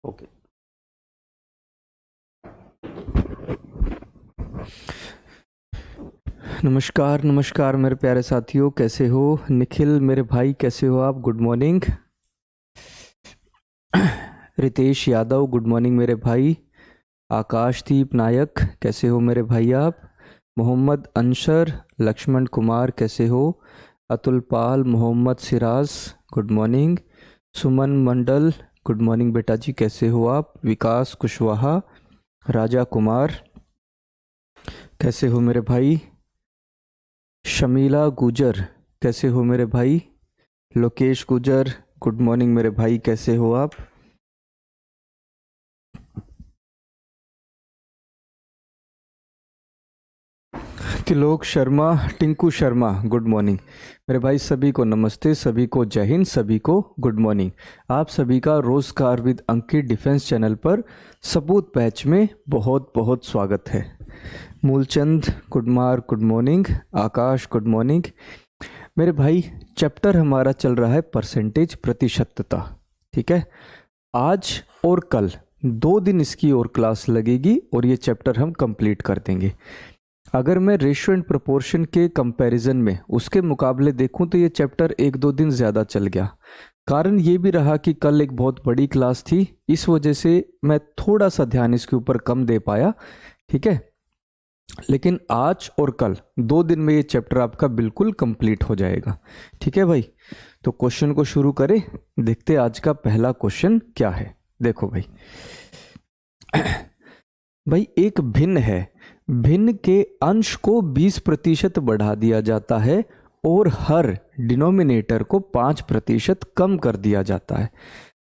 Okay. नमस्कार नमस्कार मेरे प्यारे साथियों, कैसे हो? निखिल मेरे भाई कैसे हो आप? Good morning. Ritesh Yadav good morning मेरे भाई। आकाशदीप नायक कैसे हो मेरे भाई आप? मोहम्मद अंशर, लक्ष्मण कुमार कैसे हो? अतुल पाल, मोहम्मद सिराज गुड मॉर्निंग। सुमन मंडल गुड मॉर्निंग बेटा जी, कैसे हो आप? विकास कुशवाहा, राजा कुमार कैसे हो मेरे भाई? शमीला गुजर कैसे हो मेरे भाई? लोकेश गुजर गुड मॉर्निंग मेरे भाई, कैसे हो आप? त्रिलोक शर्मा, टिंकू शर्मा गुड मॉर्निंग मेरे भाई। सभी को नमस्ते, सभी को जय हिंद, सभी को गुड मॉर्निंग। आप सभी का रोजगार विद अंकित डिफेंस चैनल पर सबूत बैच में बहुत बहुत स्वागत है। मूलचंद कुमार गुड मॉर्निंग, आकाश गुड मॉर्निंग मेरे भाई। चैप्टर हमारा चल रहा है परसेंटेज, प्रतिशतता। ठीक है, आज और कल 2 दिन इसकी और क्लास लगेगी और ये चैप्टर हम कंप्लीट कर देंगे। अगर मैं रेशियो एंड प्रोपोर्शन के कंपैरिजन में उसके मुकाबले देखूं तो ये चैप्टर 1-2 दिन ज़्यादा चल गया। कारण ये भी रहा कि कल एक बहुत बड़ी क्लास थी, इस वजह से मैं थोड़ा सा ध्यान इसके ऊपर कम दे पाया। ठीक है, लेकिन आज और कल 2 दिन में ये चैप्टर आपका बिल्कुल कंप्लीट हो जाएगा। ठीक है भाई, तो क्वेश्चन को शुरू करें। देखते आज का पहला क्वेश्चन क्या है। देखो भाई, भाई एक भिन्न है, भिन्न के अंश को 20% बढ़ा दिया जाता है और हर डिनोमिनेटर को 5% कम कर दिया जाता है।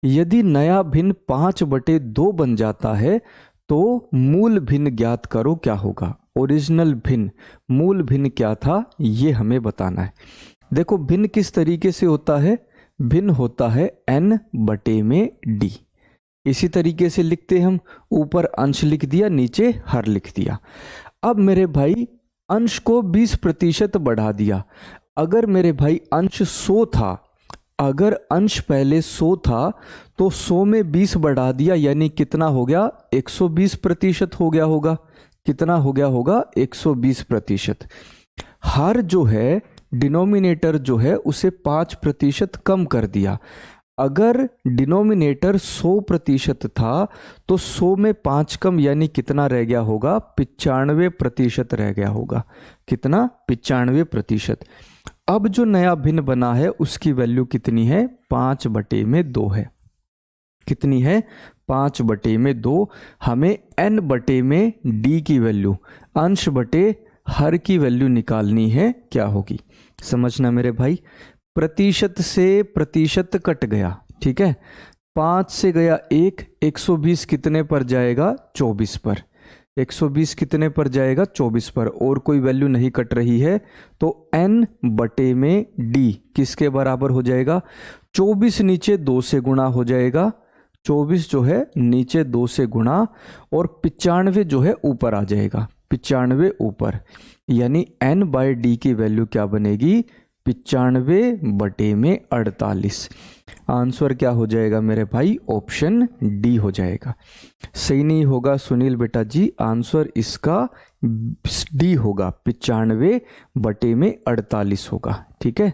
यदि नया भिन्न 5/2 बन जाता है तो मूल भिन्न ज्ञात करो, क्या होगा? ओरिजिनल भिन्न, मूल भिन्न क्या था ये हमें बताना है। देखो भिन्न किस तरीके से होता है? भिन्न होता है n/d। इसी तरीके से लिखते हम, ऊपर अंश लिख दिया, नीचे हर लिख दिया। अब मेरे भाई अंश को 20% बढ़ा दिया। अगर मेरे भाई अंश 100 था, अगर अंश पहले 100 था तो 100 में 20 बढ़ा दिया, यानी कितना हो गया? 120% हो गया होगा। कितना हो गया होगा? 120%। हर जो है डिनोमिनेटर जो है उसे 5% कम कर दिया। अगर डिनोमिनेटर 100% था तो 100 में 5 कम, यानी कितना रह गया होगा? 95% रह गया होगा। कितना? 95%। अब जो नया भिन्न बना है उसकी वैल्यू कितनी है? 5/2 है। कितनी है? 5/2। हमें n/d की वैल्यू, अंश बटे हर की वैल्यू निकालनी है। क्या होगी समझना मेरे भाई। प्रतिशत से प्रतिशत कट गया। ठीक है, 5 से गया 1, 120 कितने पर जाएगा? 24 पर। 120 कितने पर जाएगा? 24 पर। और कोई वैल्यू नहीं कट रही है तो n/d किसके बराबर हो जाएगा? 24 नीचे 2 से गुणा हो जाएगा। 24 जो है नीचे 2 से गुणा, और 95 जो है ऊपर आ जाएगा। 95 ऊपर, यानी n/d की वैल्यू क्या बनेगी? 95/48। आंसर क्या हो जाएगा मेरे भाई? ऑप्शन डी हो जाएगा। सही नहीं होगा सुनील बेटा जी, आंसर इसका डी होगा, 95/48 होगा। ठीक है,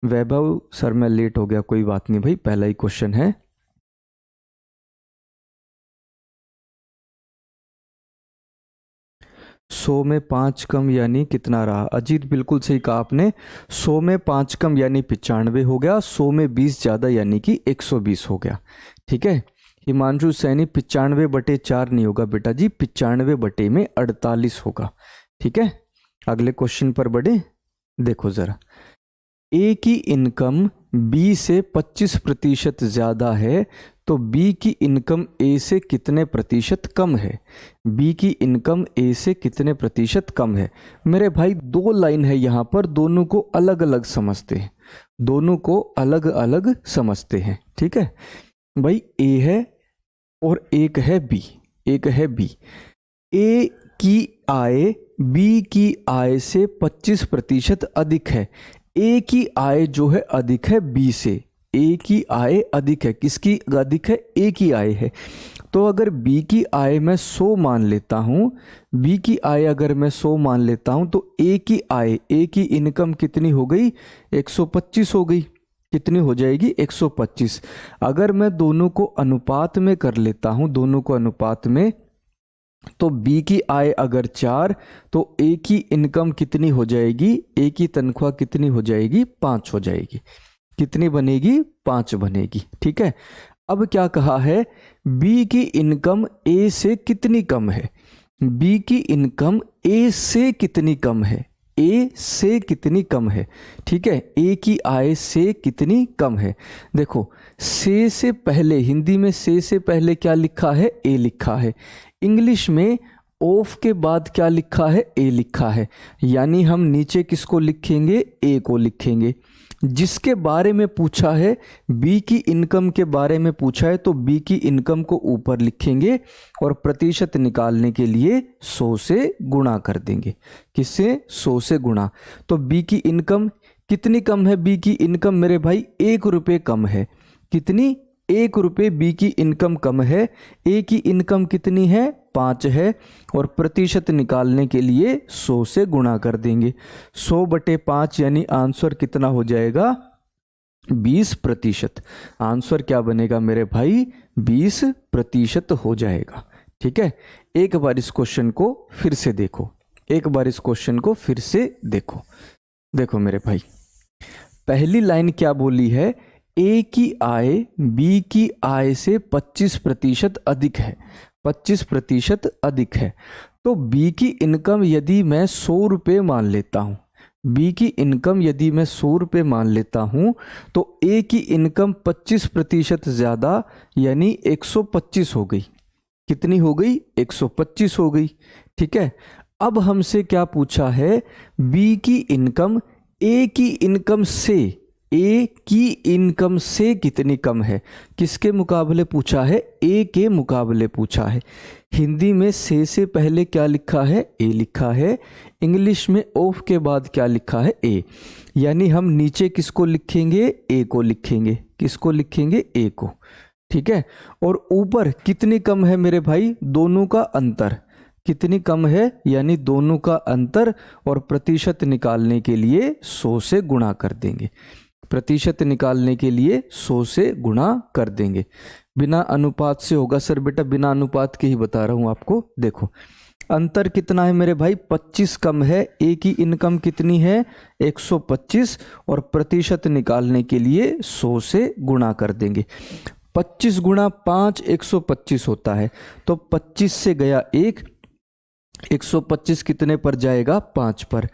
वैभव सर मैं लेट हो गया, कोई बात नहीं भाई, पहला ही क्वेश्चन है। 100 में 5 कम यानी कितना रहा? अजीत बिल्कुल सही कहा आपने। 100 में 5 कम यानी 95 हो गया। 100 में 20 ज़्यादा यानी कि 120 हो गया। ठीक है, हिमांशु सैनी 95/4 नहीं होगा बेटा जी, 95/48 होगा। ठीक है, अगले क्वेश्चन पर बढ़े। देखो ज़रा, ए की इनकम बी से 25% ज़्यादा है तो बी की इनकम ए से कितने प्रतिशत कम है? बी की इनकम ए से कितने प्रतिशत कम है? मेरे भाई 2 लाइन है यहाँ पर, दोनों को अलग अलग समझते हैं, दोनों को अलग अलग समझते हैं। ठीक है भाई, ए है और एक है बी, एक है बी। ए की आय बी की आय से 25% अधिक है। ए की आय जो है अधिक है बी से, ए की आय अधिक है। किसकी अधिक है? ए की आय है। तो अगर बी की आय मैं 100 मान लेता हूँ, बी की आय अगर मैं 100 मान लेता हूँ, तो ए की आय, ए की इनकम कितनी हो गई? 125 हो गई। कितनी हो जाएगी? 125। अगर मैं दोनों को अनुपात में कर लेता हूँ, दोनों को अनुपात में, तो बी की आय अगर 4, तो ए की इनकम कितनी हो जाएगी? ए की तनख्वाह कितनी हो जाएगी? 5 हो जाएगी। कितनी बनेगी? 5 बनेगी। ठीक है। अब क्या कहा है? बी की इनकम ए से कितनी कम है? बी की इनकम ए से कितनी कम है? ए से कितनी कम है? ठीक है, ए की आय से कितनी कम है। देखो, से पहले, हिंदी में से पहले क्या लिखा है? ए लिखा है। इंग्लिश में ऑफ के बाद क्या लिखा है? ए लिखा है। यानी हम नीचे किसको लिखेंगे? ए को लिखेंगे। जिसके बारे में पूछा है, बी की इनकम के बारे में पूछा है, तो बी की इनकम को ऊपर लिखेंगे और प्रतिशत निकालने के लिए 100 से गुणा कर देंगे। किससे? 100 से गुणा। तो बी की इनकम कितनी कम है? बी की इनकम मेरे भाई 1 रुपये कम है। कितनी? 1 रुपये बी की इनकम कम है। ए की इनकम कितनी है? 5 है। और प्रतिशत निकालने के लिए 100 से गुणा कर देंगे। 100/5 यानी आंसर कितना हो जाएगा? 20%। आंसर क्या बनेगा मेरे भाई? 20% हो जाएगा। ठीक है। एक बार इस क्वेश्चन को फिर से देखो, एक बार इस क्वेश्चन को फिर से देखो। देखो मेरे भाई, पहली लाइन क्या बोली है? ए की आय बी की आय से 25% अधिक है। 25% अधिक है। तो बी की इनकम यदि मैं 100 रुपये मान लेता हूँ, बी की इनकम यदि मैं 100 रुपये मान लेता हूँ, तो ए की इनकम 25% ज़्यादा यानी 125 हो गई। कितनी हो गई? 125 हो गई। ठीक है। अब हमसे क्या पूछा है? बी की इनकम ए की इनकम से, ए की इनकम से कितनी कम है? किसके मुकाबले पूछा है? ए के मुकाबले पूछा है। हिंदी में से पहले क्या लिखा है? ए लिखा है। इंग्लिश में ऑफ के बाद क्या लिखा है? ए। यानी हम नीचे किसको लिखेंगे? ए को लिखेंगे। किसको लिखेंगे? ए को। ठीक है। और ऊपर कितनी कम है मेरे भाई? दोनों का अंतर। कितनी कम है? यानी दोनों का अंतर। और प्रतिशत निकालने के लिए 100 से गुणा कर देंगे। प्रतिशत निकालने के लिए 100 से गुणा कर देंगे। बिना अनुपात से होगा सर? बेटा बिना अनुपात के ही बता रहा हूं आपको। देखो, अंतर कितना है मेरे भाई? 25 कम है। ए की इनकम कितनी है? 125। और प्रतिशत निकालने के लिए 100 से गुणा कर देंगे। 25 गुणा 5 125 होता है। तो 25 से गया 1, 125 कितने पर जाएगा? 5 पर।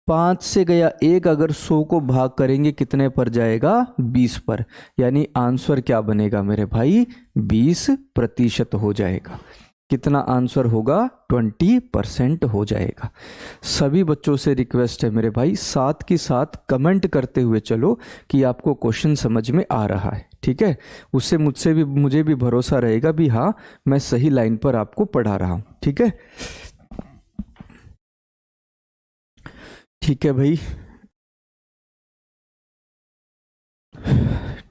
5 से गया 1, अगर 100 को भाग करेंगे कितने पर जाएगा? 20 पर। यानी आंसर क्या बनेगा मेरे भाई? 20% हो जाएगा। कितना आंसर होगा? 20% हो जाएगा। सभी बच्चों से रिक्वेस्ट है मेरे भाई, साथ के साथ कमेंट करते हुए चलो कि आपको क्वेश्चन समझ में आ रहा है। ठीक है। उससे मुझे भी भरोसा रहेगा भी हाँ, मैं सही लाइन पर आपको पढ़ा रहा हूं। ठीक है। ठीक है भाई,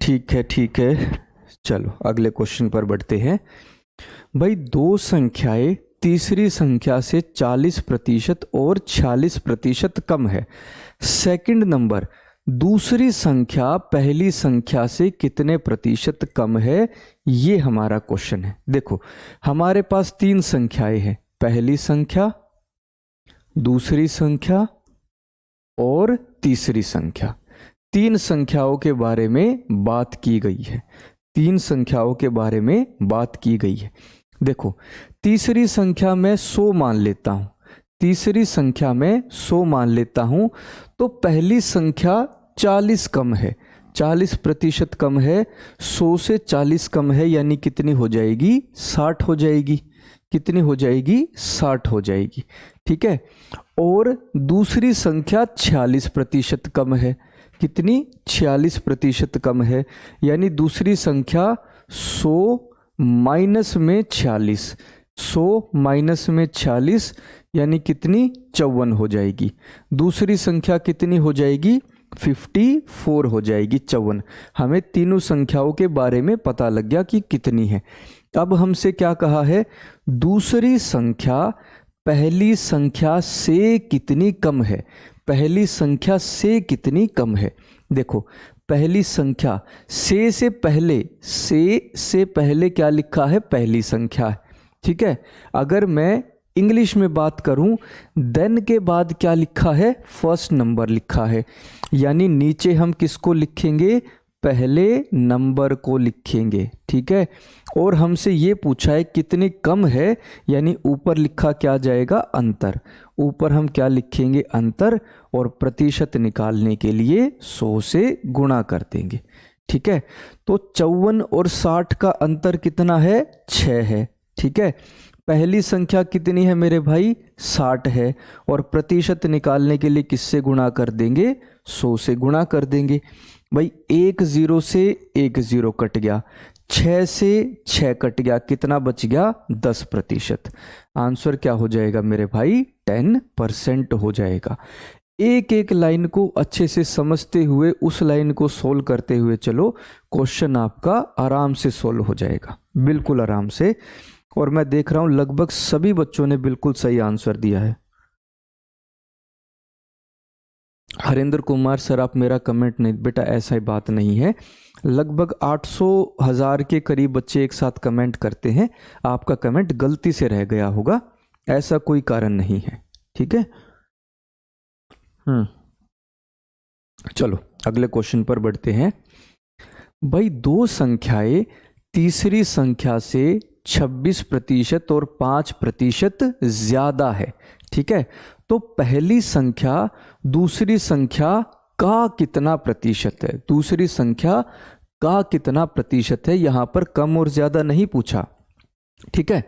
ठीक है। चलो अगले क्वेश्चन पर बढ़ते हैं। भाई, दो संख्याएं तीसरी संख्या से 40% और 46% कम है। सेकंड नंबर, दूसरी संख्या पहली संख्या से कितने प्रतिशत कम है? ये हमारा क्वेश्चन है। देखो, हमारे पास 3 संख्याएं हैं, पहली संख्या, दूसरी संख्या और तीसरी संख्या। 3 संख्याओं के बारे में बात की गई है। 3 संख्याओं के बारे में बात की गई है। देखो, तीसरी संख्या में 100 मान लेता हूं, तीसरी संख्या में 100 मान लेता हूं, तो पहली संख्या 40 कम है, 40% कम है। 100 से 40 कम है, यानी कितनी हो जाएगी? 60 हो जाएगी। कितनी हो जाएगी? 60 हो जाएगी। ठीक है। और दूसरी संख्या 46% कम है। कितनी? 46% कम है। यानी दूसरी संख्या 100 माइनस में 46, 100 माइनस में 46 यानी कितनी? 54 हो जाएगी। दूसरी संख्या कितनी हो जाएगी? 54 हो जाएगी, 54। हमें तीनों संख्याओं के बारे में पता लग गया कि कितनी है। अब हमसे क्या कहा है, दूसरी संख्या पहली संख्या से कितनी कम है, पहली संख्या से कितनी कम है। देखो पहली संख्या से पहले क्या लिखा है, पहली संख्या है, ठीक है। अगर मैं इंग्लिश में बात करूं, देन के बाद क्या लिखा है, फर्स्ट नंबर लिखा है, यानी नीचे हम किसको लिखेंगे, पहले नंबर को लिखेंगे, ठीक है। और हमसे ये पूछा है कितनी कम है, यानी ऊपर लिखा क्या जाएगा, अंतर। ऊपर हम क्या लिखेंगे, अंतर, और प्रतिशत निकालने के लिए 100 से गुणा कर देंगे, ठीक है। तो 54 और 60 का अंतर कितना है, 6 है, ठीक है। पहली संख्या कितनी है मेरे भाई, 60 है, और प्रतिशत निकालने के लिए किससे गुणा कर देंगे, 100 से गुणा कर देंगे। भाई 1 0 से 1 0 कट गया, 6 से 6 कट गया, कितना बच गया, 10%। आंसर क्या हो जाएगा मेरे भाई, 10% हो जाएगा। एक एक लाइन को अच्छे से समझते हुए उस लाइन को सोल्व करते हुए चलो, क्वेश्चन आपका आराम से सोल्व हो जाएगा, बिल्कुल आराम से। और मैं देख रहा हूं लगभग सभी बच्चों ने बिल्कुल सही आंसर दिया है। हरेंद्र कुमार सर आप मेरा कमेंट नहीं, बेटा ऐसा ही बात नहीं है, लगभग 800,000 के करीब बच्चे एक साथ कमेंट करते हैं, आपका कमेंट गलती से रह गया होगा, ऐसा कोई कारण नहीं है, ठीक है। चलो अगले क्वेश्चन पर बढ़ते हैं। भाई दो संख्याएं तीसरी संख्या से 26% और 5% ज्यादा है, ठीक है। तो पहली संख्या दूसरी संख्या का कितना प्रतिशत है, दूसरी संख्या का कितना प्रतिशत है, यहां पर कम और ज्यादा नहीं पूछा, ठीक है।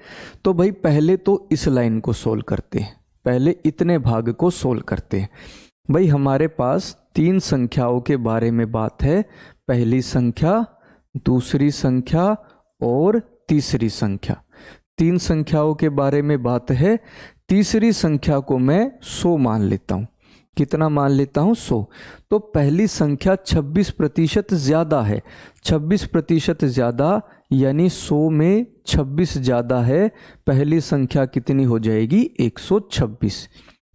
तो भाई पहले तो इस लाइन को सोल्व करते हैं, पहले इतने भाग को सोल्व करते हैं। भाई हमारे पास तीन संख्याओं के बारे में बात है, पहली संख्या, दूसरी संख्या और तीसरी संख्या। तीन संख्याओं के बारे में बात है। तीसरी संख्या को मैं 100 मान लेता हूं, कितना मान लेता हूं, 100। तो पहली संख्या 26% ज्यादा है, 26% ज्यादा, यानी 100 में 26 ज्यादा है, पहली संख्या कितनी हो जाएगी, 126।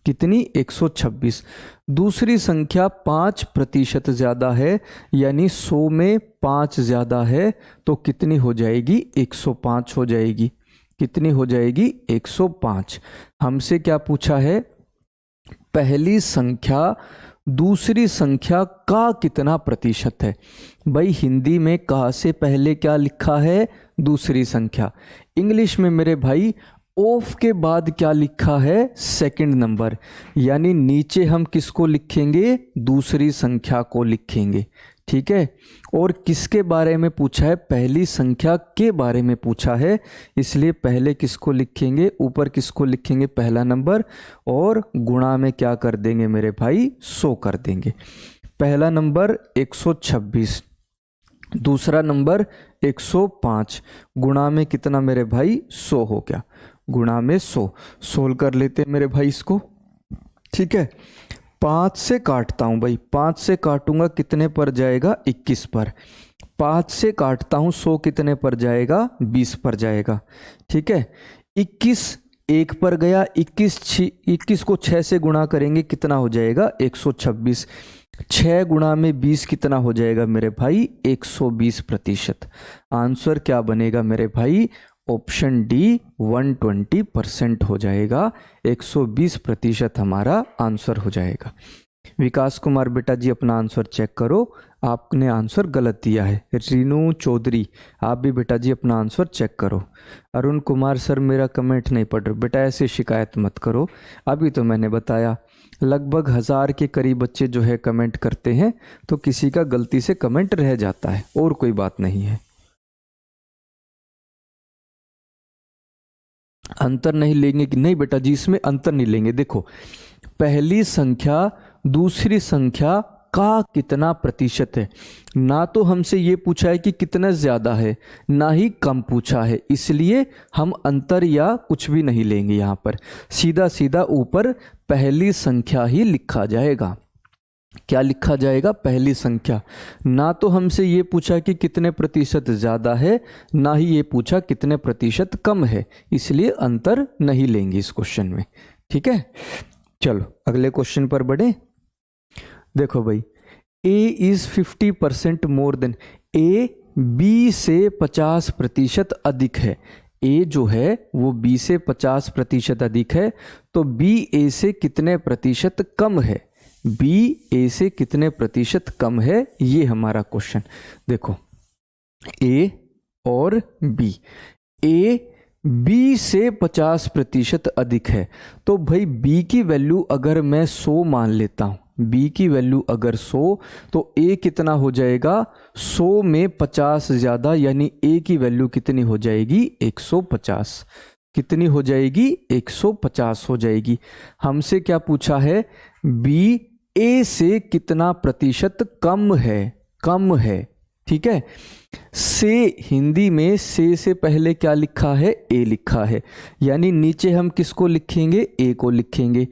कितनी, 126। दूसरी संख्या 5% ज्यादा है, यानी 100 में 5 ज्यादा है, तो कितनी हो जाएगी, 105 हो जाएगी। कितनी हो जाएगी, 105। हमसे क्या पूछा है, पहली संख्या दूसरी संख्या का कितना प्रतिशत है। भाई हिंदी में का से पहले क्या लिखा है, दूसरी संख्या। इंग्लिश में मेरे भाई ऑफ के बाद क्या लिखा है, सेकंड नंबर, यानी नीचे हम किसको लिखेंगे, दूसरी संख्या को लिखेंगे, ठीक है। और किसके बारे में पूछा है, पहली संख्या के बारे में पूछा है, इसलिए पहले किसको लिखेंगे, ऊपर किसको लिखेंगे, पहला नंबर, और गुणा में क्या कर देंगे मेरे भाई, 100 कर देंगे। पहला नंबर 126, दूसरा नंबर 105, गुणा में कितना मेरे भाई, 100 हो गया, गुणा में 100। सोल्व कर लेते हैं मेरे भाई इसको, ठीक है। 5 से काटता हूं भाई, 5 से काटूंगा कितने पर जाएगा, 21 पर। 5 से काटता हूं 100 कितने पर जाएगा, 20 पर जाएगा, ठीक है। 21 1 पर गया, 21 को 6 से गुणा करेंगे कितना हो जाएगा, 126। 6 गुणा में 20 कितना हो जाएगा मेरे भाई, 120%। आंसर क्या बनेगा मेरे भाई, ऑप्शन डी 120% हो जाएगा, 120% हमारा आंसर हो जाएगा। विकास कुमार बेटा जी अपना आंसर चेक करो, आपने आंसर गलत दिया है। रीनू चौधरी आप भी बेटा जी अपना आंसर चेक करो। अरुण कुमार सर मेरा कमेंट नहीं पढ़ रहे, बेटा ऐसे शिकायत मत करो, अभी तो मैंने बताया लगभग 1000 के करीब बच्चे जो है कमेंट करते हैं, तो किसी का गलती से कमेंट रह जाता है, और कोई बात नहीं है। अंतर नहीं लेंगे कि नहीं बेटा जी, इसमें अंतर नहीं लेंगे। देखो पहली संख्या दूसरी संख्या का कितना प्रतिशत है, ना तो हमसे ये पूछा है कि कितना ज्यादा है, ना ही कम पूछा है, इसलिए हम अंतर या कुछ भी नहीं लेंगे। यहाँ पर सीधा सीधा ऊपर पहली संख्या ही लिखा जाएगा। क्या लिखा जाएगा? पहली संख्या। ना तो हमसे ये पूछा कि कितने प्रतिशत ज़्यादा है, ना ही ये पूछा कितने प्रतिशत कम है, इसलिए अंतर नहीं लेंगे इस क्वेश्चन में। ठीक है, चलो अगले क्वेश्चन पर बढ़े। देखो भाई, A is 50% more than, A B से 50% अधिक है। A जो है वो B से 50% अधिक है, तो B A से कितने प्रतिशत कम है? B A से कितने प्रतिशत कम है, ये हमारा क्वेश्चन। देखो A और B, A B से 50% अधिक है, तो भाई B की वैल्यू अगर मैं 100 मान लेता हूँ, B की वैल्यू अगर 100, तो A कितना हो जाएगा? 100 में 50 ज़्यादा, यानी A की वैल्यू कितनी हो जाएगी? 150। कितनी हो जाएगी? 150 हो जाएगी। हमसे क्या पूछा है? B A से कितना प्रतिशत कम है? कम है, ठीक है। से हिंदी में से पहले क्या लिखा है? A लिखा है, यानी नीचे हम किसको लिखेंगे? A को लिखेंगे।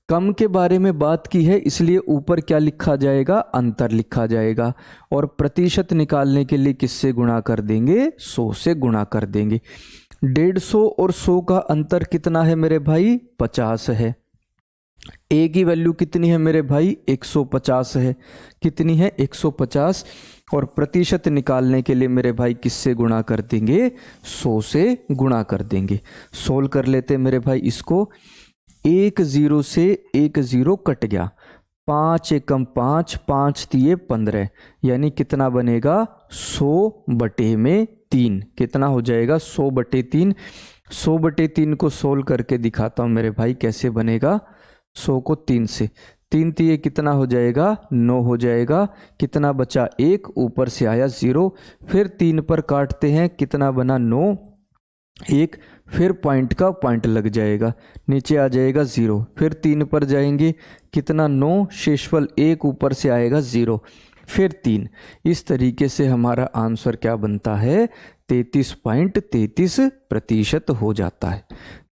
कम के बारे में बात की है, इसलिए ऊपर क्या लिखा जाएगा? अंतर लिखा जाएगा। और प्रतिशत निकालने के लिए किससे गुणा कर देंगे? 100 से गुणा कर देंगे। 150 और 100 का अंतर कितना है मेरे भाई? 50 है। A की वैल्यू कितनी है मेरे भाई? 150 है। कितनी है? 150। और प्रतिशत निकालने के लिए मेरे भाई किससे गुणा कर देंगे? 100 से गुणा कर देंगे। सोल्व कर लेते मेरे भाई इसको। 1 0 से 1 0 कट गया, 5 एकम 5, 5 तिये 15, यानी कितना बनेगा? 100/3। कितना हो जाएगा? 100/3। 100/3 को सोल्व करके दिखाता हूँ मेरे भाई कैसे बनेगा। 100 को 3 से, 3 तिये कितना हो जाएगा? 9 हो जाएगा। कितना बचा? 1, ऊपर से आया 0, फिर 3 पर काटते हैं, कितना बना? 9, 1, फिर पॉइंट का पॉइंट लग जाएगा, नीचे आ जाएगा 0, फिर 3 पर जाएंगे, कितना? 9, शेषफल 1, ऊपर से आएगा 0, फिर 3। इस तरीके से हमारा आंसर क्या बनता है? 33.33% हो जाता है।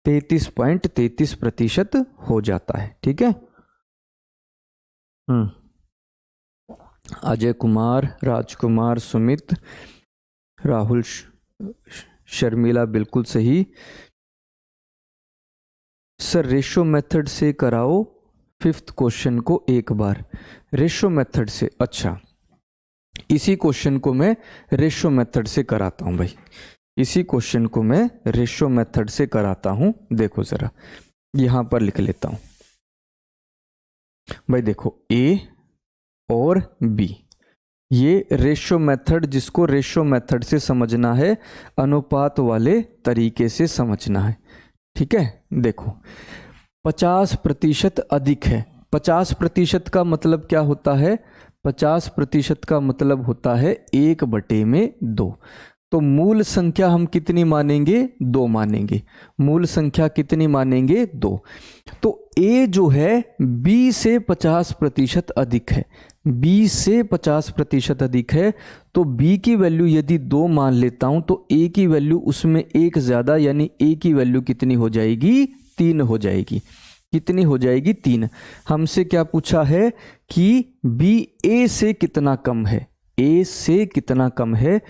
33.33% हो जाता है। ठीक है। अजय कुमार, राजकुमार, सुमित, राहुल, शर्मिला बिल्कुल सही। सर रेशो मेथड से कराओ 5th क्वेश्चन को एक बार। रेशो मेथड से? अच्छा, इसी क्वेश्चन को मैं रेशो मेथड से कराता हूं भाई। इसी क्वेश्चन को मैं रेशो मेथड से कराता हूं। देखो जरा, यहां पर लिख लेता हूं भाई। देखो A और B, ये रेशो मेथड, जिसको रेशो मेथड से समझना है, अनुपात वाले तरीके से समझना है। ठीक है। देखो 50% अधिक है। 50% का मतलब क्या होता है? 50% का मतलब होता है 1/2। तो मूल संख्या हम कितनी मानेंगे? 2 मानेंगे। मूल संख्या कितनी मानेंगे? 2। तो A जो है B से 50% अधिक है। B से 50% अधिक है, तो B की वैल्यू यदि 2 मान लेता हूं, तो A की वैल्यू उसमें 1 ज्यादा, यानी A की वैल्यू कितनी हो जाएगी? 3 हो जाएगी। कितनी हो जाएगी? 3। हमसे क्या पूछा है कि B A से कितना कम है? A से कितना कम है,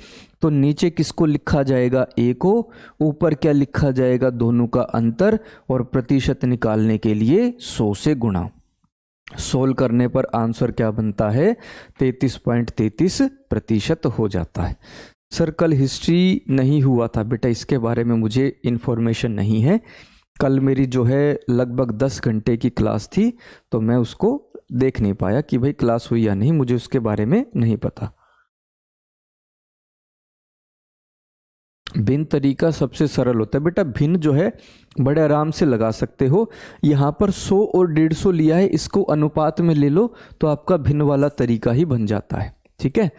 तो नीचे किसको लिखा जाएगा? A को। ऊपर क्या लिखा जाएगा? दोनों का अंतर। और प्रतिशत निकालने के लिए 100 से गुणा। सोल्व करने पर आंसर क्या बनता है? 33.33% हो जाता है। सर कल हिस्ट्री नहीं हुआ था बेटा, इसके बारे में मुझे इन्फॉर्मेशन नहीं है। कल मेरी जो है लगभग 10 घंटे की क्लास थी, तो मैं उसको देख नहीं पाया कि भाई क्लास हुई या नहीं, मुझे उसके बारे में नहीं पता। भिन्न तरीका सबसे सरल होता है बेटा। भिन्न जो है बड़े आराम से लगा सकते हो। यहाँ पर 100 और 150 लिया है, इसको अनुपात में ले लो तो आपका भिन्न वाला तरीका ही बन जाता है। ठीक है।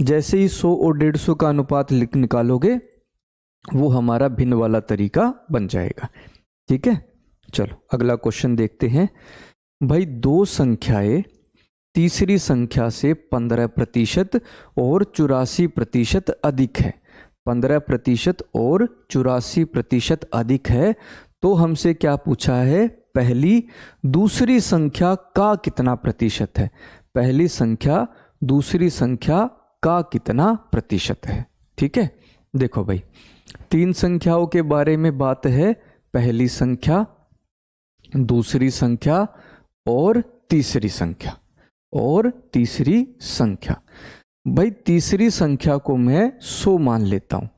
जैसे ही 100 और 150 का अनुपात निकालोगे, वो हमारा भिन्न वाला तरीका बन जाएगा। ठीक है। चलो अगला क्वेश्चन देखते हैं भाई। 2 संख्याएं तीसरी संख्या से 15% और 84% अधिक है। 15% और 84% अधिक है, तो हमसे क्या पूछा है? पहली दूसरी संख्या का कितना प्रतिशत है? पहली संख्या दूसरी संख्या का कितना प्रतिशत है। ठीक है, देखो भाई, तीन संख्याओं के बारे में बात है, पहली संख्या, दूसरी संख्या और तीसरी संख्या, और तीसरी संख्या। भाई तीसरी संख्या को मैं 100 मान लेता हूं।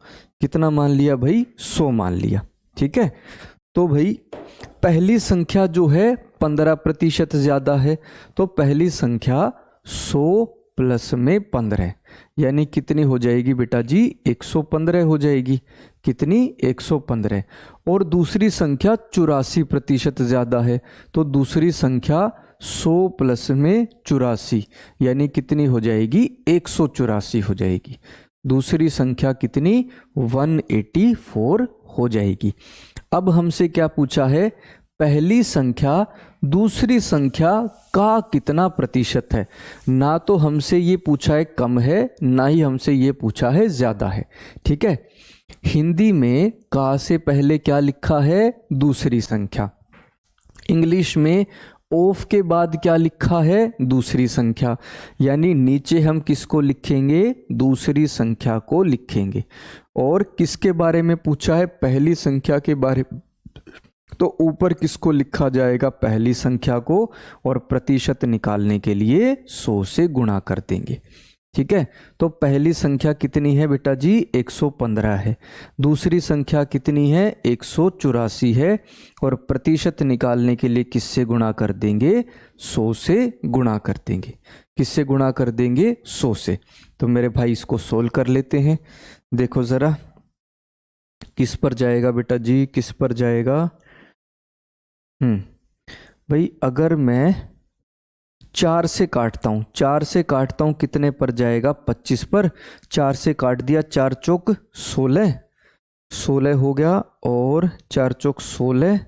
कितना मान लिया भाई? 100 मान लिया। ठीक है, तो भाई पहली संख्या जो है 15% ज्यादा है, तो पहली संख्या 100 प्लस में 15, यानी कितनी हो जाएगी बेटा जी? 115 हो जाएगी। कितनी? 115। और दूसरी संख्या 84% ज्यादा है, तो दूसरी संख्या 100 प्लस में 84, यानी कितनी हो जाएगी? 184 हो जाएगी। दूसरी संख्या कितनी? 184 हो जाएगी। अब हमसे क्या पूछा है? पहली संख्या दूसरी संख्या का कितना प्रतिशत है। ना तो हमसे ये पूछा है कम है, ना ही हमसे ये पूछा है ज्यादा है। ठीक है, हिंदी में का से पहले क्या लिखा है? दूसरी संख्या। इंग्लिश में ऑफ के बाद क्या लिखा है? दूसरी संख्या। यानी नीचे हम किसको लिखेंगे? दूसरी संख्या को लिखेंगे। और किसके बारे में पूछा है? पहली संख्या के बारे में, तो ऊपर किसको लिखा जाएगा? पहली संख्या को, और प्रतिशत निकालने के लिए 100 से गुणा कर देंगे। ठीक है, तो पहली संख्या कितनी है बेटा जी? 115 है। दूसरी संख्या कितनी है? 184 है। और प्रतिशत निकालने के लिए किससे गुणा कर देंगे? 100 से गुणा कर देंगे। किससे गुणा कर देंगे? 100 से। तो मेरे भाई इसको सोल्व कर लेते हैं। देखो जरा, किस पर जाएगा बेटा जी? किस पर जाएगा? भाई अगर मैं 4 से काटता हूं, 4 से काटता हूं, कितने पर जाएगा? 25 पर। 4 से काट दिया, 4 चौक 16, 16 हो गया, और 4 चौक 16,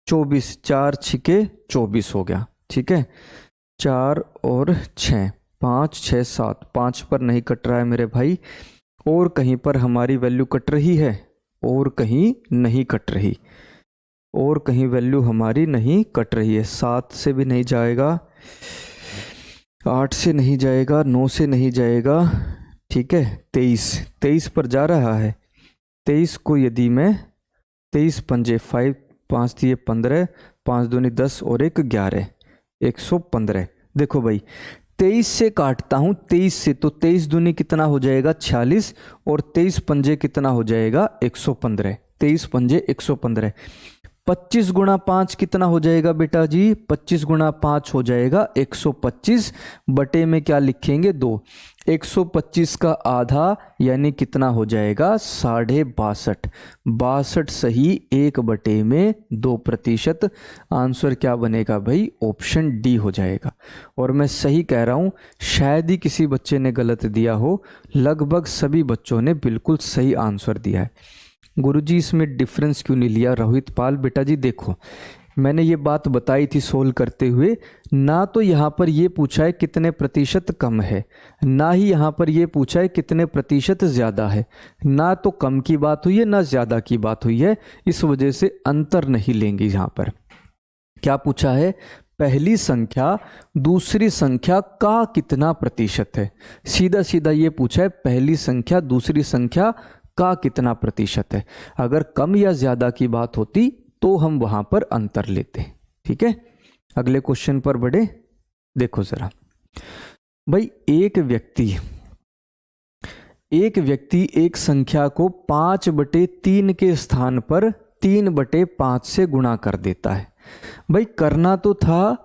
24, 4 छिके 24 हो गया। ठीक है, 4 और 6, 5 6 7, 5 पर नहीं कट रहा है मेरे भाई, और कहीं पर हमारी वैल्यू कट रही है, और कहीं नहीं कट रही, और कहीं वैल्यू हमारी नहीं कट रही है। 7 से भी नहीं जाएगा, 8 से नहीं जाएगा, 9 से नहीं जाएगा। ठीक है, 23 पर जा रहा है। 23 को यदि मैं 23 पंजे 5, 5 दिए 15, 5 दूनी 10 और 1 11, 115। देखो भाई 23 से काटता हूं, 23 से, तो 23 दूनी कितना हो जाएगा? 46, और 23 पंजे कितना हो जाएगा? 115। 23 पंजे 115। 25 गुणा 5 कितना हो जाएगा बेटा जी? 25 गुणा 5 हो जाएगा 125, बटे में क्या लिखेंगे? 2। 125 का आधा यानी कितना हो जाएगा? 62.5। 62 सही, 1 बटे में 2%। आंसर क्या बनेगा भाई? ऑप्शन डी हो जाएगा। और मैं सही कह रहा हूं, शायद ही किसी बच्चे ने गलत दिया हो, लगभग सभी बच्चों ने बिल्कुल सही आंसर दिया है। गुरुजी इसमें डिफरेंस क्यों नहीं लिया? रोहित पाल बेटा जी देखो, मैंने ये बात बताई थी सोल्व करते हुए, ना तो यहाँ पर ये पूछा है कितने प्रतिशत कम है, ना ही यहाँ पर ये पूछा है कितने प्रतिशत ज़्यादा है। ना तो कम की बात हुई है, ना ज़्यादा की बात हुई है, इस वजह से अंतर नहीं लेंगे। यहाँ पर क्या पूछा है? पहली संख्या दूसरी संख्या का कितना प्रतिशत है। सीधा सीधा ये पूछा है, पहली संख्या दूसरी संख्या का कितना प्रतिशत है। अगर कम या ज्यादा की बात होती तो हम वहां पर अंतर लेते। ठीक है, अगले क्वेश्चन पर बढ़े। देखो जरा भाई, एक व्यक्ति एक संख्या को 5/3 के स्थान पर 3/5 से गुणा कर देता है। भाई करना तो था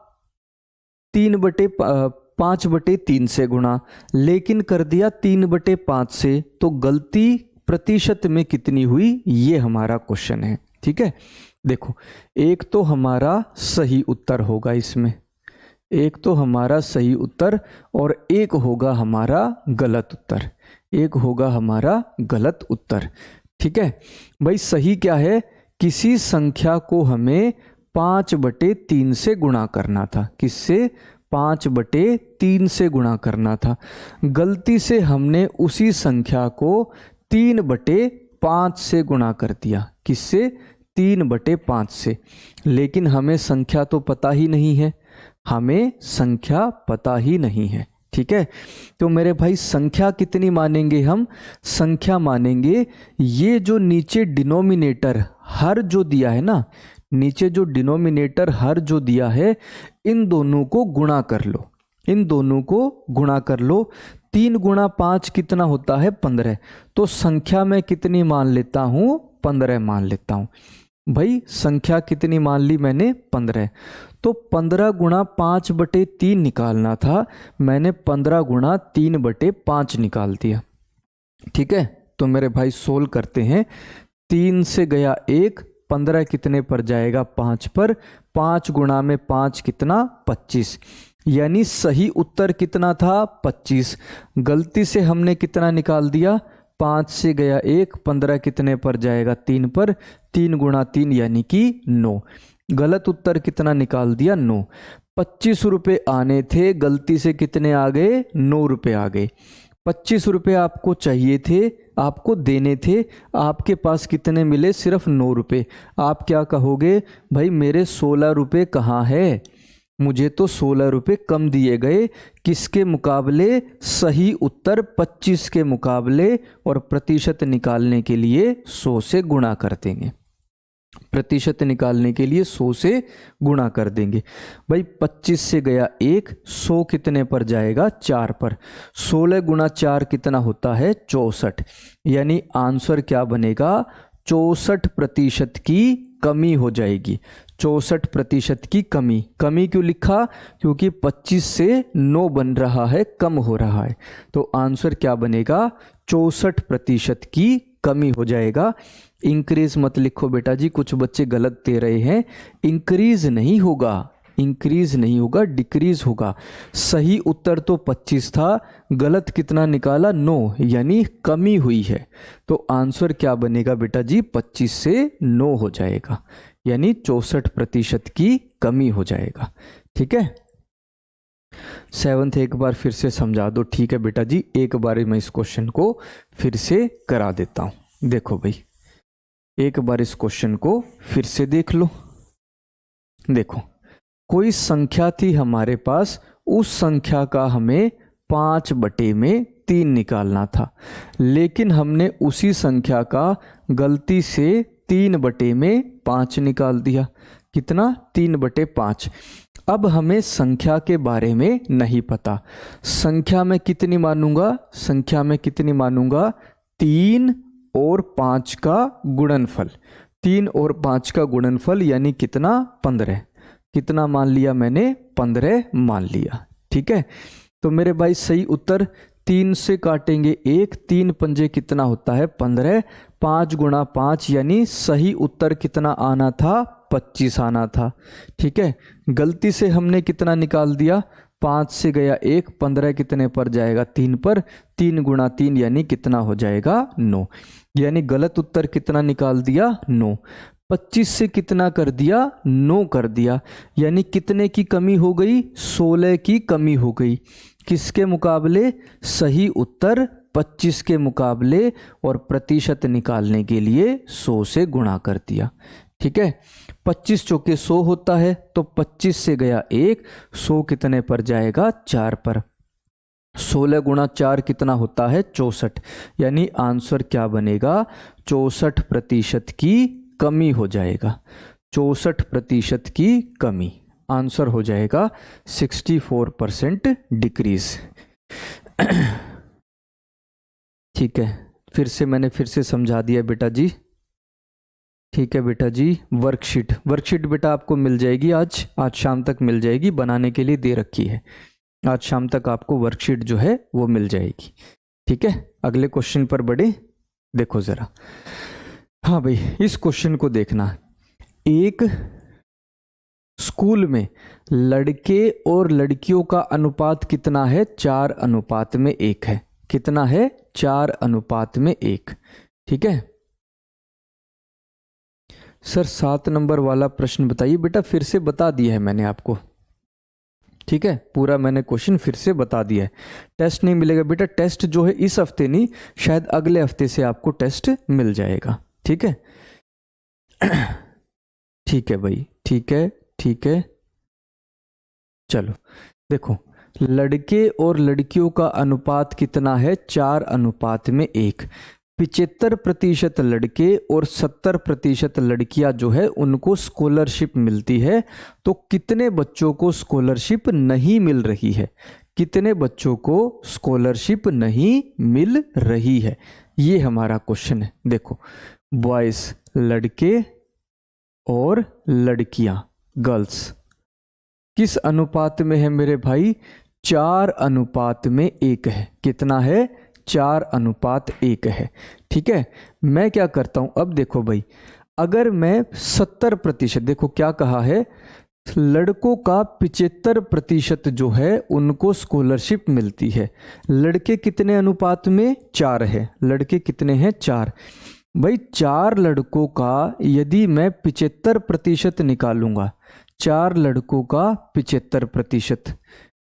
5/3 से गुणा, लेकिन कर दिया 3/5 से, तो गलती प्रतिशत में कितनी हुई, ये हमारा क्वेश्चन है। ठीक है, देखो एक तो हमारा सही उत्तर होगा इसमें, एक तो हमारा सही उत्तर, और एक होगा हमारा गलत उत्तर, एक होगा हमारा गलत उत्तर। ठीक है भाई, सही क्या है? किसी संख्या को हमें 5/3 से गुणा करना था। किससे? 5/3 से गुणा करना था। गलती से हमने उसी संख्या को 3/5 से गुणा कर दिया। किससे? 3/5 से। लेकिन हमें संख्या तो पता ही नहीं है, हमें संख्या पता ही नहीं है। ठीक है, तो मेरे भाई संख्या कितनी मानेंगे हम? संख्या मानेंगे ये जो नीचे डिनोमिनेटर हर जो दिया है ना, नीचे जो डिनोमिनेटर हर जो दिया है, इन दोनों को गुणा कर लो, इन दोनों को गुणा कर लो। 3 गुणा 5 कितना होता है? 15। तो संख्या में कितनी मान लेता हूं? 15 मान लेता हूं। भाई संख्या कितनी मान ली मैंने? 15। तो 15 गुणा 5/3 निकालना था, मैंने 15 गुणा 3/5 निकाल दिया। ठीक है, तो मेरे भाई सोल्व करते हैं। 3 से गया 1, 15 कितने पर जाएगा? 5 पर। 5 गुणा में 5 कितना? 25। यानी सही उत्तर कितना था? 25। गलती से हमने कितना निकाल दिया? 5 से गया 1, 15 कितने पर जाएगा? 3 पर। 3 गुणा 3 यानी कि 9। गलत उत्तर कितना निकाल दिया? 9। 25 रुपये आने थे, गलती से कितने आ गए? 9 रुपये आ गए। 25 रुपये आपको चाहिए थे, आपको देने थे, आपके पास कितने मिले? सिर्फ 9 रुपये। आप क्या कहोगे? भाई मेरे 16 रुपये कहाँ है? मुझे तो 16 रुपये कम दिए गए। किसके मुकाबले? सही उत्तर 25 के मुकाबले। और प्रतिशत निकालने के लिए 100 से गुणा कर देंगे। प्रतिशत निकालने के लिए 100 से गुणा कर देंगे। भाई 25 से गया 1, 100 कितने पर जाएगा? 4 पर। 16 गुणा 4 कितना होता है? 64। यानी आंसर क्या बनेगा? 64% की कमी हो जाएगी। 64% की कमी। कमी क्यों लिखा? क्योंकि 25 से 9 बन रहा है, कम हो रहा है। तो आंसर क्या बनेगा? 64% की कमी हो जाएगा। इंक्रीज मत लिखो बेटा जी, कुछ बच्चे गलत दे रहे हैं। इंक्रीज नहीं होगा, इंक्रीज नहीं होगा, डिक्रीज होगा। सही उत्तर तो 25 था, गलत कितना निकाला? 9, यानी कमी हुई है। तो आंसर क्या बनेगा बेटा जी? 25 से 9 हो जाएगा, यानी 64% की कमी हो जाएगा। ठीक है, 7th एक बार फिर से समझा दो। ठीक है बेटा जी, एक बार मैं इस क्वेश्चन को फिर से करा देता हूं। देखो भाई, एक बार इस क्वेश्चन को फिर से देख लो। देखो, कोई संख्या थी हमारे पास, उस संख्या का हमें 5/3 निकालना था, लेकिन हमने उसी संख्या का गलती से 3/5 निकाल दिया। कितना? 3/5। अब हमें संख्या के बारे में नहीं पता। संख्या में कितनी मानूंगा? संख्या में कितनी मानूंगा? 3 और 5 का गुणनफल। 3 और 5 का गुणनफल यानी कितना? 15। कितना मान लिया मैंने? 15 मान लिया। ठीक है, तो मेरे भाई सही उत्तर 3 से काटेंगे 1, 3 पंजे कितना होता है? 15। 5 गुणा 5 यानी सही उत्तर कितना आना था? 25 आना था। ठीक है, गलती से हमने कितना निकाल दिया? 5 से गया 1, 15 कितने पर जाएगा? 3 पर। 3 गुणा 3 यानी कितना हो जाएगा? 9। यानी गलत उत्तर कितना निकाल दिया? 9। 25 से कितना कर दिया? 9 कर दिया। यानी कितने की कमी हो गई? 16 की कमी हो गई। किसके मुकाबले? सही उत्तर 25 के मुकाबले। और प्रतिशत निकालने के लिए 100 से गुणा कर दिया। ठीक है, 25 चौके 100 होता है, तो 25 से गया 1, 100 कितने पर जाएगा? 4 पर। 16 गुणा 4 कितना होता है? 64। यानी आंसर क्या बनेगा? 64% की कमी हो जाएगा। 64% की कमी। आंसर हो जाएगा 64% डिक्रीज। ठीक है, मैंने फिर से समझा दिया बेटा जी। ठीक है बेटा जी, वर्कशीट बेटा आपको मिल जाएगी, आज शाम तक मिल जाएगी, बनाने के लिए दे रखी है। आज शाम तक आपको वर्कशीट जो है वो मिल जाएगी। ठीक है, अगले क्वेश्चन पर बढ़े। देखो जरा, हाँ भाई, इस क्वेश्चन को देखना। एक स्कूल में लड़के और लड़कियों का अनुपात कितना है? 4:1 है। कितना है? 4:1। ठीक है सर, 7 नंबर वाला प्रश्न बताइए। बेटा फिर से बता दिया है मैंने आपको। ठीक है, पूरा मैंने क्वेश्चन फिर से बता दिया है। टेस्ट नहीं मिलेगा बेटा, टेस्ट जो है इस हफ्ते नहीं, शायद अगले हफ्ते से आपको टेस्ट मिल जाएगा। ठीक है ठीक है भाई, ठीक है चलो देखो, लड़के और लड़कियों का अनुपात कितना है? 4:1। 75% लड़के और 70% लड़कियां जो है उनको स्कॉलरशिप मिलती है। तो कितने बच्चों को स्कॉलरशिप नहीं मिल रही है? कितने बच्चों को स्कॉलरशिप नहीं मिल रही है, ये हमारा क्वेश्चन है। देखो, बॉयज लड़के और लड़कियां गर्ल्स किस अनुपात में है मेरे भाई? 4:1 है। कितना है? 4:1 है। ठीक है, मैं क्या करता हूं अब? देखो भाई, अगर मैं 70%, देखो क्या कहा है, लड़कों का 75% जो है उनको स्कॉलरशिप मिलती है। लड़के कितने अनुपात में? 4 है। लड़के कितने हैं? 4। भाई 4 लड़कों का यदि मैं 75% निकालूंगा, 4 लड़कों का 75%,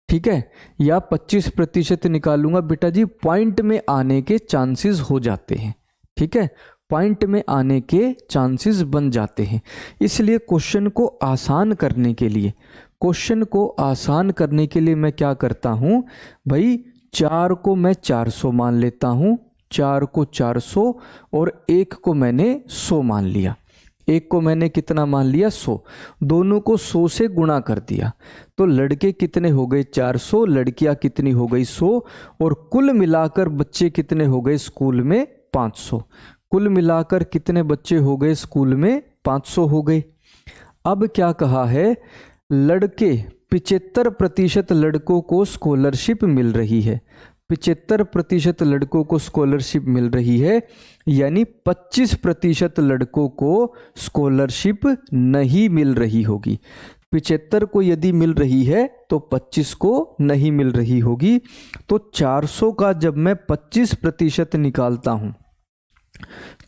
ठीक है, या 25% निकालूंगा, बेटा जी पॉइंट में आने के चांसेस हो जाते हैं। ठीक है, पॉइंट में आने के चांसेस बन जाते हैं। इसलिए क्वेश्चन को आसान करने के लिए, मैं क्या करता हूं भाई, 4 को मैं 400 मान लेता हूं, 4 को 400 और 1 को मैंने 100 मान लिया। 1 को मैंने कितना मान लिया? 100। दोनों को 100 से गुणा कर दिया। तो लड़के कितने हो गए? 400, लड़कियां कितनी हो गई? 100, और कुल मिलाकर बच्चे कितने हो गए स्कूल में? 500। कुल मिलाकर कितने बच्चे हो गए स्कूल में? 500 हो गए। अब क्या कहा है? लड़के 75% लड़कों को स्कॉलरशिप मिल रही है। 75% लड़कों को स्कॉलरशिप मिल रही है, यानी 25% लड़कों को स्कॉलरशिप नहीं मिल रही होगी। 75 को यदि मिल रही है तो 25 को नहीं मिल रही होगी। तो 400 का जब मैं 25% निकालता हूं,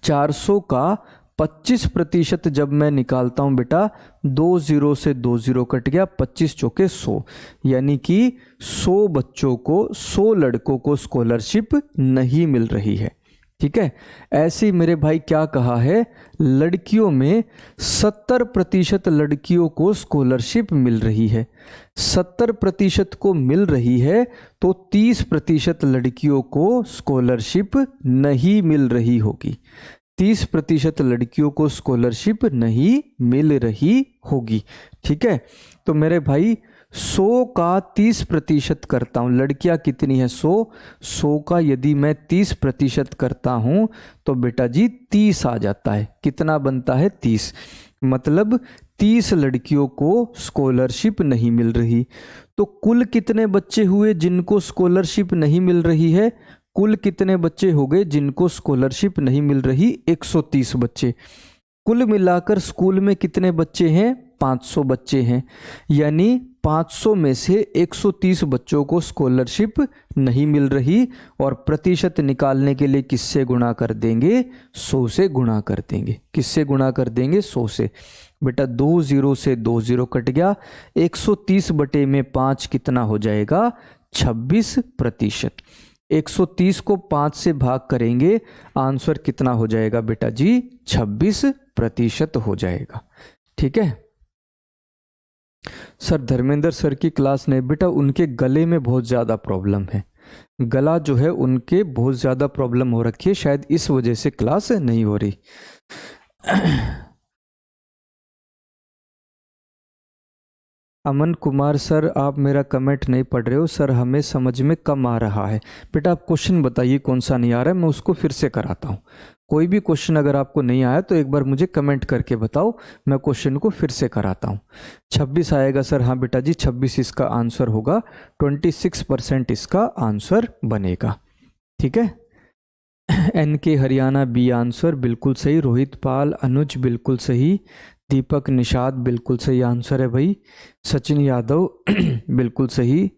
400 का 25% जब मैं निकालता हूं बेटा, 2 0 से 2 0 कट गया, 25 चौके 100, यानी कि 100 बच्चों को, 100 लड़कों को स्कॉलरशिप नहीं मिल रही है। ठीक है, ऐसे ही मेरे भाई क्या कहा है, लड़कियों में 70% लड़कियों को स्कॉलरशिप मिल रही है। 70% को मिल रही है तो 30% लड़कियों को स्कॉलरशिप नहीं मिल रही होगी। 30% लड़कियों को स्कॉलरशिप नहीं मिल रही होगी। ठीक है, तो मेरे भाई 100 का 30% करता हूं, लड़कियां कितनी है? 100 का यदि मैं 30% करता हूं तो बेटा जी 30 आ जाता है। कितना बनता है? 30। मतलब 30 लड़कियों को स्कॉलरशिप नहीं मिल रही। तो कुल कितने बच्चे हुए जिनको स्कॉलरशिप नहीं मिल रही है? कुल कितने बच्चे हो गए जिनको स्कॉलरशिप नहीं मिल रही? 130 बच्चे। कुल मिलाकर स्कूल में कितने बच्चे हैं? 500 बच्चे हैं। यानी 500 में से 130 बच्चों को स्कॉलरशिप नहीं मिल रही, और प्रतिशत निकालने के लिए किससे गुणा कर देंगे? 100 से गुणा कर देंगे। किससे गुणा कर देंगे? 100 से। बेटा 2 0 से 2 0 कट गया, 130 बटे में 5 कितना हो जाएगा? 26%। 130 को 5 से भाग करेंगे, आंसर कितना हो जाएगा बेटा जी? 26% हो जाएगा। ठीक है सर, धर्मेंद्र सर की क्लास नहीं बेटा, उनके गले में बहुत ज़्यादा प्रॉब्लम है। गला जो है उनके बहुत ज़्यादा प्रॉब्लम हो रखी है, शायद इस वजह से क्लास नहीं हो रही। अमन कुमार सर, आप मेरा कमेंट नहीं पढ़ रहे हो सर, हमें समझ में कम आ रहा है। बेटा आप क्वेश्चन बताइए कौन सा नहीं आ रहा है, मैं उसको फिर से कराता हूँ। कोई भी क्वेश्चन अगर आपको नहीं आया तो एक बार मुझे कमेंट करके बताओ, मैं क्वेश्चन को फिर से कराता हूँ। 26 आएगा सर? हाँ बेटा जी 26 इसका आंसर होगा, 26% इसका आंसर बनेगा। ठीक है, NK हरियाणा बी आंसर बिल्कुल सही। रोहित पाल, अनुज बिल्कुल सही। दीपक निषाद बिल्कुल सही आंसर है भाई। सचिन यादव बिल्कुल सही।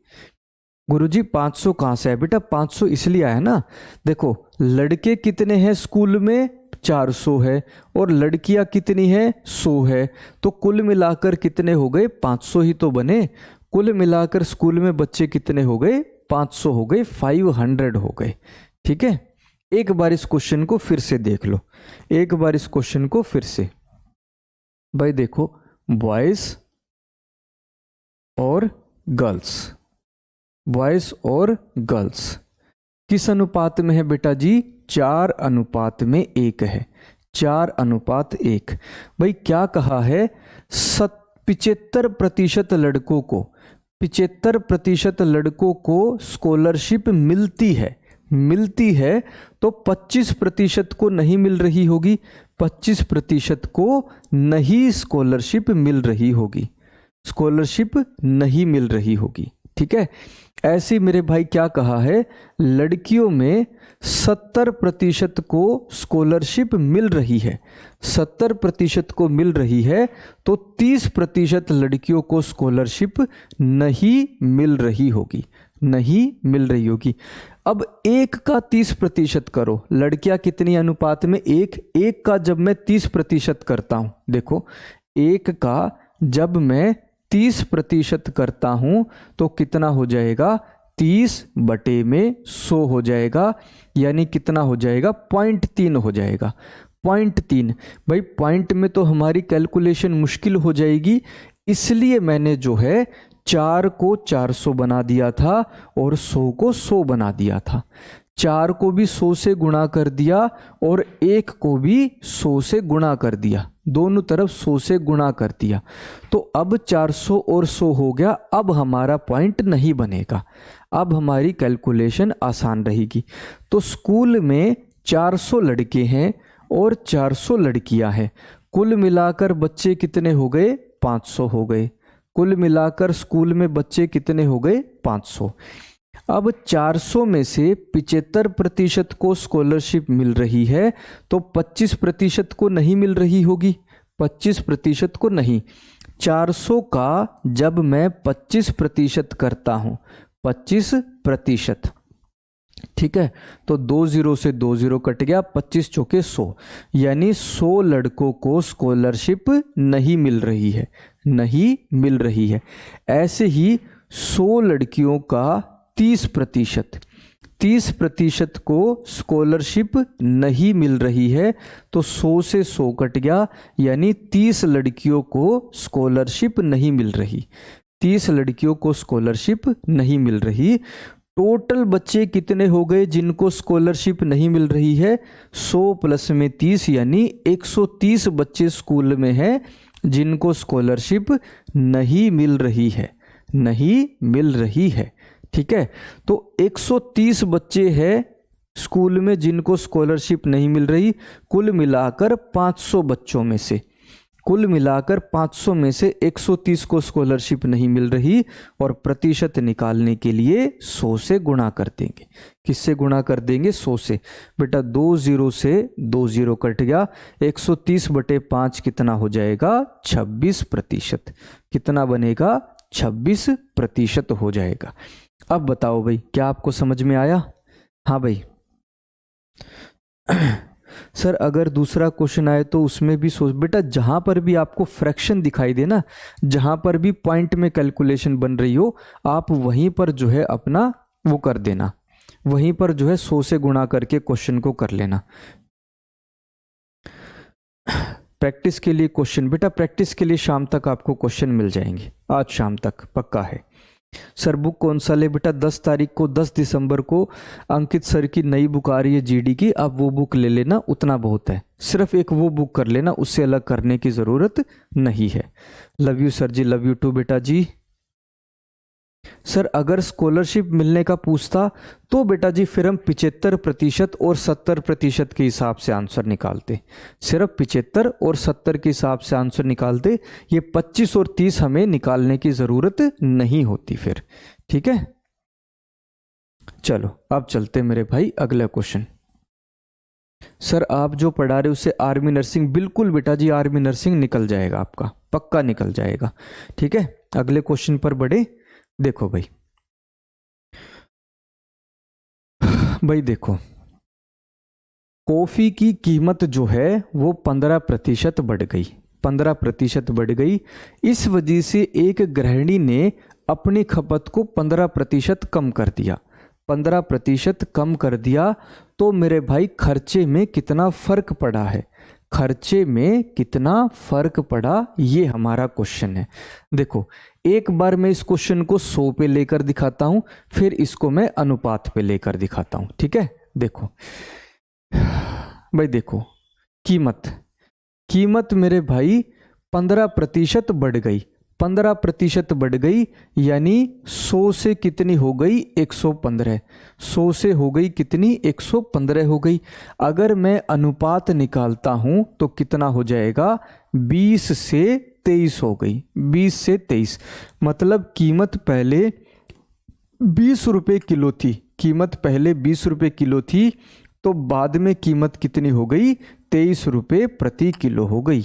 गुरुजी 500 कहाँ से है? बेटा 500 इसलिए आया ना, देखो लड़के कितने हैं स्कूल में? 400 है, और लड़कियां कितनी है? 100 है। तो कुल मिलाकर कितने हो गए? 500 ही तो बने। कुल मिलाकर स्कूल में बच्चे कितने हो गए? 500 हो गए, 500 हो गए। ठीक है, एक बार इस क्वेश्चन को फिर से देख लो, एक बार इस क्वेश्चन को फिर से। भाई देखो, बॉयज और गर्ल्स, बॉयज और गर्ल्स। किस अनुपात में है बेटा जी? 4:1 है, 4:1। भाई क्या कहा है? 75% लड़कों को, 75% लड़कों को स्कॉलरशिप मिलती है, मिलती है तो 25% को नहीं मिल रही होगी, 25% को नहीं स्कॉलरशिप मिल रही होगी, स्कॉलरशिप नहीं मिल रही होगी। ठीक है, ऐसे मेरे भाई क्या कहा है? लड़कियों में 70% को स्कॉलरशिप मिल रही है, 70% को मिल रही है तो 30% लड़कियों को स्कॉलरशिप नहीं मिल रही होगी, नहीं मिल रही होगी। अब 1 का 30% करो, लड़कियां कितनी अनुपात में? 1 का जब मैं 30% करता हूं, देखो 1 का जब मैं 30% करता हूं तो कितना हो जाएगा? 30/100 हो जाएगा, यानी कितना हो जाएगा? 0.3 हो जाएगा, 0.3। भाई पॉइंट में तो हमारी कैलकुलेशन मुश्किल हो जाएगी, इसलिए मैंने जो है 4 को 400 बना दिया था और 100 को 100 बना दिया था। 4 को भी 100 से गुणा कर दिया और 1 को भी 100 से गुणा कर दिया, दोनों तरफ 100 से गुणा कर दिया। तो अब 400 और 100 हो गया, अब हमारा पॉइंट नहीं बनेगा, अब हमारी कैलकुलेशन आसान रहेगी। तो स्कूल में 400 लड़के हैं और 400 लड़कियां हैं, कुल मिलाकर बच्चे कितने हो गए? 500 हो गए। कुल मिलाकर स्कूल में बच्चे कितने हो गए? 500। अब 400 में से 75% को स्कॉलरशिप मिल रही है तो 25% को नहीं मिल रही होगी, 25% को नहीं। 400 का जब मैं 25% करता हूं, 25%, ठीक है, तो 2 0 से 2 0 कट गया, 25 चौके 100, यानी 100 लड़कों को स्कॉलरशिप नहीं मिल रही है, नहीं मिल रही है। ऐसे ही 100 लड़कियों का 30% को स्कॉलरशिप नहीं मिल रही है तो 100 से 100 कट गया, यानी 30 लड़कियों को स्कॉलरशिप नहीं मिल रही, 30 लड़कियों को स्कॉलरशिप नहीं मिल रही। टोटल बच्चे कितने हो गए जिनको स्कॉलरशिप नहीं मिल रही है? 100 प्लस में 30, यानी 130 बच्चे स्कूल में हैं जिनको स्कॉलरशिप नहीं मिल रही है, नहीं मिल रही है। ठीक है, तो 130 बच्चे हैं स्कूल में जिनको स्कॉलरशिप नहीं मिल रही, कुल मिलाकर 500 बच्चों में से, कुल मिलाकर 500 में से 130 को स्कॉलरशिप नहीं मिल रही, और प्रतिशत निकालने के लिए 100 से गुणा कर देंगे। किससे गुणा कर देंगे? 100 से। बेटा 2 0 से 2 0 कट गया, 130/5 कितना हो जाएगा? 26%। कितना बनेगा? 26% हो जाएगा। अब बताओ भाई, क्या आपको समझ में आया? हाँ भाई। सर अगर दूसरा क्वेश्चन आए तो उसमें भी सोच, बेटा जहां पर भी आपको फ्रैक्शन दिखाई दे ना, जहां पर भी पॉइंट में कैलकुलेशन बन रही हो, आप वहीं पर जो है अपना वो कर देना, वहीं पर जो है 100 से गुणा करके क्वेश्चन को कर लेना। प्रैक्टिस के लिए क्वेश्चन, बेटा प्रैक्टिस के लिए शाम तक आपको क्वेश्चन मिल जाएंगे, आज शाम तक पक्का है। सर बुक कौन सा ले? बेटा 10 तारीख को, 10 दिसंबर को अंकित सर की नई बुक आ रही है जीडी की, आप वो बुक ले लेना, उतना बहुत है, सिर्फ एक वो बुक कर लेना, उससे अलग करने की ज़रूरत नहीं है। Love you sir ji, love you too बेटा जी। सर अगर स्कॉलरशिप मिलने का पूछता तो बेटा जी फिर हम 75% और 70% के हिसाब से आंसर निकालते, सिर्फ 75 और 70 के हिसाब से आंसर निकालते, ये 25 और 30 हमें निकालने की ज़रूरत नहीं होती फिर। ठीक है, चलो अब चलते मेरे भाई अगला क्वेश्चन। सर आप जो पढ़ा रहे हो उससे आर्मी नर्सिंग, बिल्कुल बेटा जी आर्मी नर्सिंग निकल जाएगा आपका, पक्का निकल जाएगा। ठीक है, अगले क्वेश्चन पर बढ़े। देखो भाई, भाई देखो, कॉफी की कीमत जो है वो 15% बढ़ गई, 15% बढ़ गई। इस वजह से एक गृहिणी ने अपनी खपत को 15% कम कर दिया, 15% कम कर दिया, तो मेरे भाई खर्चे में कितना फर्क पड़ा है? खर्चे में कितना फर्क पड़ा, ये हमारा क्वेश्चन है। देखो एक बार मैं इस क्वेश्चन को 100 पे लेकर दिखाता हूं, फिर इसको मैं अनुपात पे लेकर दिखाता हूं, ठीक है। देखो भाई, देखो कीमत मेरे भाई 15% बढ़ गई, 15% बढ़ गई, यानी 100 से कितनी हो गई, 115। 100 से हो गई कितनी, 115 हो गई। अगर मैं अनुपात निकालता हूं तो कितना हो जाएगा, 20 से 23 हो गई, 20 से 23। मतलब कीमत पहले 20 रुपये किलो थी, कीमत पहले 20 रुपये किलो थी, तो बाद में कीमत कितनी हो गई, 23 रुपये प्रति किलो हो गई,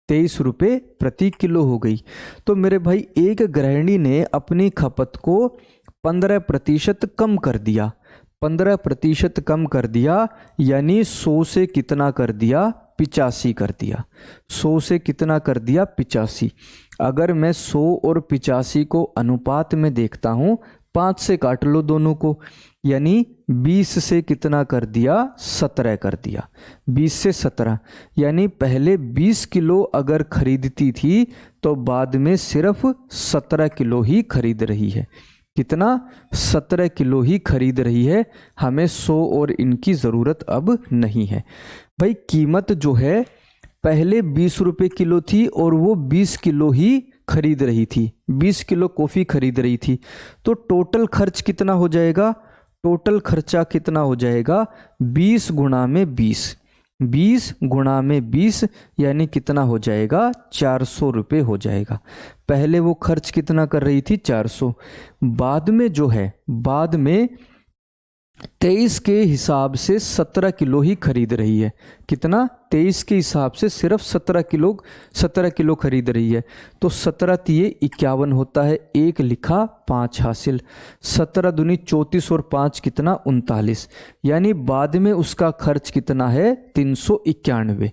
23 रुपये प्रति किलो हो गई। तो मेरे भाई एक गृहिणी ने अपनी खपत को 15% कम कर दिया, 15% कम कर दिया, यानी 100 से कितना कर दिया, 85 कर दिया। 100 से कितना कर दिया, 85। अगर मैं 100 और 85 को अनुपात में देखता हूँ, 5 से काट लो दोनों को, यानी 20 से कितना कर दिया, 17 कर दिया, 20 से 17। यानी पहले 20 किलो अगर खरीदती थी तो बाद में सिर्फ 17 किलो ही खरीद रही है। कितना, 17 किलो ही खरीद रही है। हमें 100 और इनकी ज़रूरत अब नहीं है। भाई कीमत जो है पहले 20 रुपये किलो थी और वो 20 किलो ही खरीद रही थी, 20 किलो कॉफ़ी खरीद रही थी, तो टोटल खर्च कितना हो जाएगा, टोटल खर्चा कितना हो जाएगा, 20 गुणा में 20, 20 गुणा में 20, यानी कितना हो जाएगा, 400 रुपये हो जाएगा। पहले वो खर्च कितना कर रही थी, 400। बाद में जो है, बाद में 23 के हिसाब से 17 किलो ही खरीद रही है। कितना, 23 के हिसाब से सिर्फ 17 किलो खरीद रही है। तो 17 तिये 51 होता है, एक लिखा 5 हासिल। 17 दूनी 34 और 5 कितना, 39। यानी बाद में उसका खर्च कितना है, 391।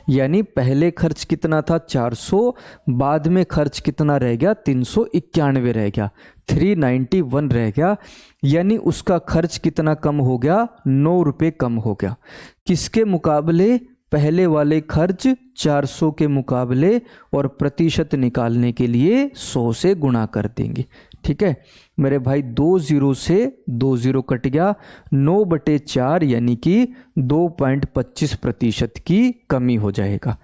यानी पहले खर्च कितना था, 400, बाद में खर्च कितना रह गया, 391 रह गया, 391 रह गया। यानी उसका खर्च कितना कम हो गया, 9 रुपये कम हो गया। किसके मुकाबले, पहले वाले खर्च 400 के मुकाबले, और प्रतिशत निकालने के लिए 100 से गुणा कर देंगे। ठीक है मेरे भाई, 2 0 से 2 0 कट गया, 9/4 यानी कि 2.25% की कमी हो जाएगा।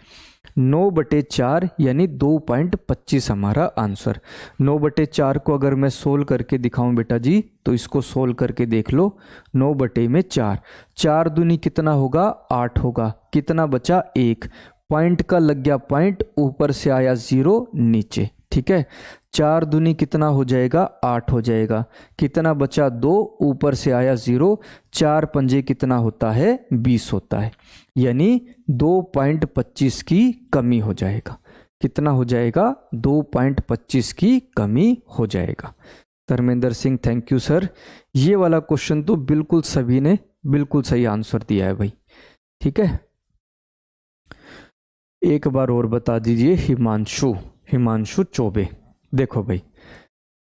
9/4 यानी 2.25 हमारा आंसर। 9/4 को अगर मैं सोल्व करके दिखाऊं बेटा जी, तो इसको सोल्व करके देख लो। 9/4, 4 दूनी कितना होगा, 8 होगा। कितना बचा, 1 पॉइंट का लग गया पॉइंट, ऊपर से आया 0 नीचे। ठीक है, 4 दूनी कितना हो जाएगा, 8 हो जाएगा। कितना बचा, 2, ऊपर से आया 0। 4 पंजे कितना होता है, 20 होता है। यानी 2.25 की कमी हो जाएगा। कितना हो जाएगा, 2.25 की कमी हो जाएगा। Dharmendra Singh, thank you sir. ये वाला क्वेश्चन तो बिल्कुल सभी ने बिल्कुल सही आंसर दिया है भाई। ठीक है, एक बार और बता दीजिए, हिमांशु चौबे। देखो भाई,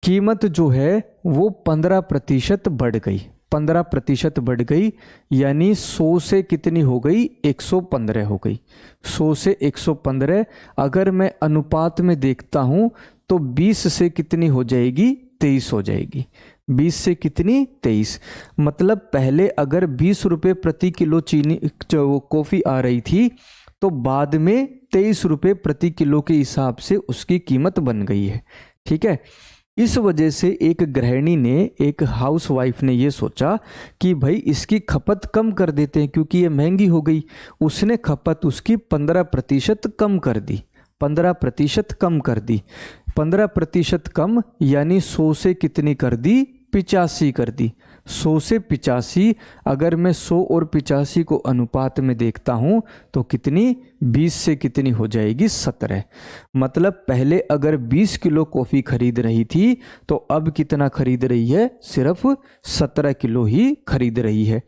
कीमत जो है वो 15% बढ़ गई, 15% बढ़ गई, यानी 100 से कितनी हो गई, 115 हो गई। 100 से 115। अगर मैं अनुपात में देखता हूं तो 20 से कितनी हो जाएगी, 23 हो जाएगी। 20 से कितनी, 23। मतलब पहले अगर 20 रुपये प्रति किलो चीनी कॉफ़ी आ रही थी, तो बाद में 23 रुपये प्रति किलो के हिसाब से उसकी कीमत बन गई है। ठीक है, इस वजह से एक गृहिणी ने, एक हाउसवाइफ ने ये सोचा कि भाई इसकी खपत कम कर देते हैं, क्योंकि ये महंगी हो गई। उसने खपत उसकी 15% कम कर दी, 15% कम कर दी। 15% कम यानी 100 से कितनी कर दी, 85 कर दी। 100 से 85। अगर मैं 100 और 85 को अनुपात में देखता हूं तो कितनी, 20 से कितनी हो जाएगी, 17। मतलब पहले अगर 20 किलो कॉफ़ी खरीद रही थी तो अब कितना खरीद रही है, सिर्फ 17 किलो ही खरीद रही है।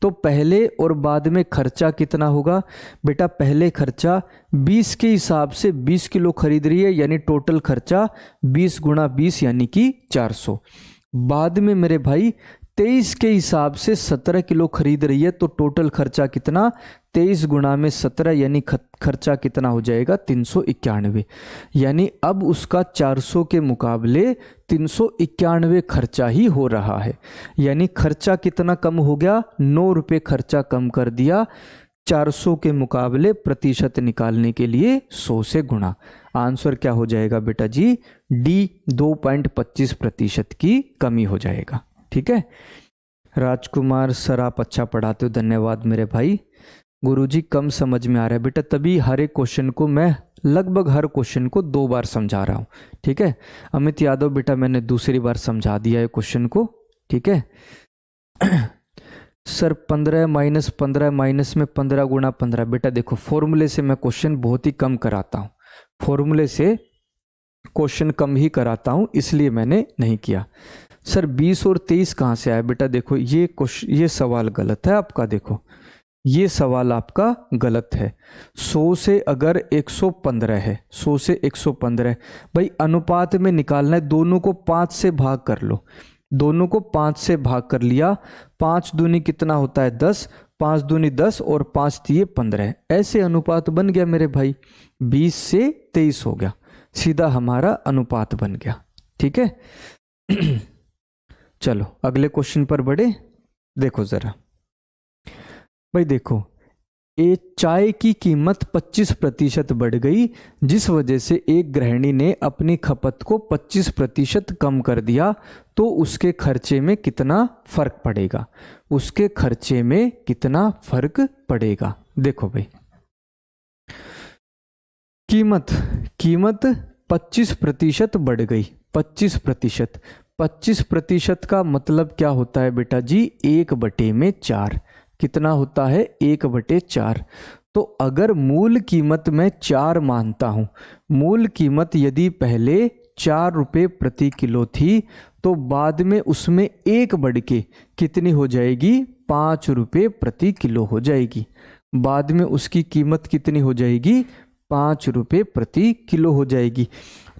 तो पहले और बाद में खर्चा कितना होगा बेटा, पहले खर्चा 20 के हिसाब से 20 किलो खरीद रही है, यानी टोटल खर्चा 20 गुणा 20 यानी कि 400। बाद में मेरे भाई 23 के हिसाब से 17 किलो खरीद रही है, तो टोटल खर्चा कितना, 23 गुणा में 17 यानी खर्चा कितना हो जाएगा 391। यानी अब उसका 400 के मुकाबले 391 खर्चा ही हो रहा है। यानी खर्चा कितना कम हो गया, 9 रुपये खर्चा कम कर दिया 400 के मुकाबले। प्रतिशत निकालने के लिए 100 से गुणा। आंसर क्या हो जाएगा बेटा जी, डी 2.25% की कमी हो जाएगा। ठीक है राजकुमार सर, आप अच्छा पढ़ाते हो, धन्यवाद मेरे भाई। गुरुजी कम समझ में आ रहा है बेटा, तभी हर एक क्वेश्चन को मैं लगभग हर क्वेश्चन को 2 बार समझा रहा हूँ। ठीक है अमित यादव बेटा, मैंने दूसरी बार समझा दिया है क्वेश्चन को। ठीक है सर 15 माइनस 15 माइनस में 15 गुणा 15। बेटा देखो फॉर्मूले से मैं क्वेश्चन बहुत ही कम कराता हूँ, फॉर्मूले से क्वेश्चन कम ही कराता हूँ, इसलिए मैंने नहीं किया। सर 20 और 23 कहाँ से आया? बेटा देखो ये सवाल गलत है आपका। देखो ये सवाल आपका गलत है। 100 से अगर 115 है, 100 से 115 भाई अनुपात में निकालना है, दोनों को 5 से भाग कर लो। दोनों को 5 से भाग कर लिया, 5 दूनी कितना होता है 10, 5 दूनी 10 और 5 दिए 15। ऐसे अनुपात बन गया मेरे भाई, 20 से 23 हो गया, सीधा हमारा अनुपात बन गया। ठीक है चलो अगले क्वेश्चन पर बढ़े। देखो जरा भाई, देखो चाय की कीमत 25% बढ़ गई, जिस वजह से एक गृहिणी ने अपनी खपत को 25% कम कर दिया, तो उसके खर्चे में कितना फर्क पड़ेगा? उसके खर्चे में कितना फर्क पड़ेगा? देखो भाई कीमत 25% बढ़ गई। 25% का मतलब क्या होता है बेटा जी, 1/4। कितना होता है 1/4। तो अगर मूल कीमत मैं 4 मानता हूं, मूल कीमत यदि पहले 4 रुपये प्रति किलो थी, तो बाद में उसमें 1 बढ़ के कितनी हो जाएगी, 5 रुपये प्रति किलो हो जाएगी। बाद में उसकी कीमत कितनी हो जाएगी, 5 रुपये प्रति किलो हो जाएगी।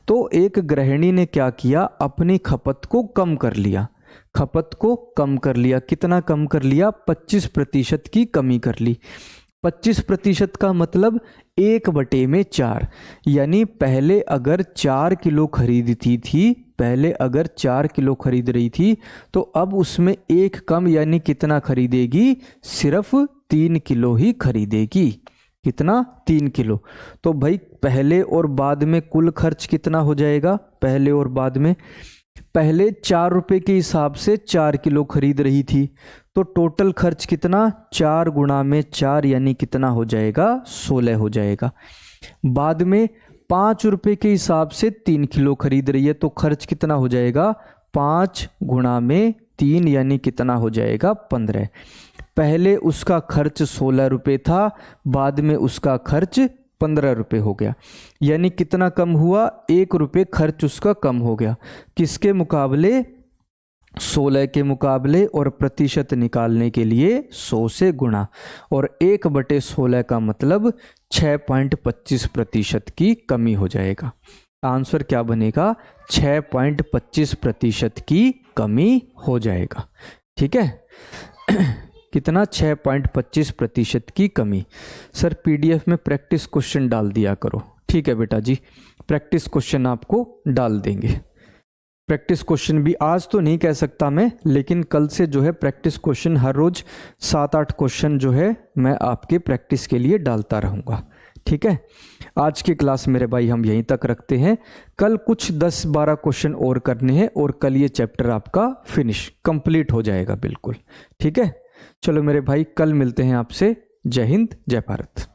तो एक गृहिणी ने क्या किया, अपनी खपत को कम कर लिया। खपत को कम कर लिया, कितना कम कर लिया, 25% की कमी कर ली। 25% का मतलब 1/4। यानी पहले अगर 4 किलो खरीदती थी, पहले अगर 4 किलो खरीद रही थी, तो अब उसमें 1 कम, यानी कितना खरीदेगी, सिर्फ 3 किलो ही खरीदेगी। कितना, 3 किलो। तो भाई पहले और बाद में कुल खर्च कितना हो जाएगा, पहले और बाद में, पहले 4 रुपये के हिसाब से 4 किलो खरीद रही थी, तो टोटल खर्च कितना, 4 गुणा में 4 यानी कितना हो जाएगा, 16 हो जाएगा। बाद में 5 रुपये के हिसाब से 3 किलो खरीद रही है, तो खर्च कितना हो जाएगा, 5 गुणा में 3 यानी कितना हो जाएगा, 15। पहले उसका खर्च 16 रुपये था, बाद में उसका खर्च 15 रुपये हो गया। यानी कितना कम हुआ, 1 रुपये खर्च उसका कम हो गया। किसके मुकाबले, 16 के मुकाबले। और प्रतिशत निकालने के लिए 100 से गुणा, और 1/16 का मतलब 6.25% की कमी हो जाएगा। आंसर क्या बनेगा, 6.25% की कमी हो जाएगा। ठीक है कितना, 6.25% की कमी। सर पीडीएफ में प्रैक्टिस क्वेश्चन डाल दिया करो। ठीक है बेटा जी, प्रैक्टिस क्वेश्चन आपको डाल देंगे। प्रैक्टिस क्वेश्चन भी आज तो नहीं कह सकता मैं, लेकिन कल से जो है प्रैक्टिस क्वेश्चन हर रोज 7-8 क्वेश्चन जो है मैं आपके प्रैक्टिस के लिए डालता रहूँगा। ठीक है, आज की क्लास मेरे भाई हम यहीं तक रखते हैं। कल कुछ 10-12 क्वेश्चन और करने हैं, और कल ये चैप्टर आपका फिनिश कंप्लीट हो जाएगा बिल्कुल। ठीक है, चलो मेरे भाई कल मिलते हैं आपसे। जय हिंद, जय भारत।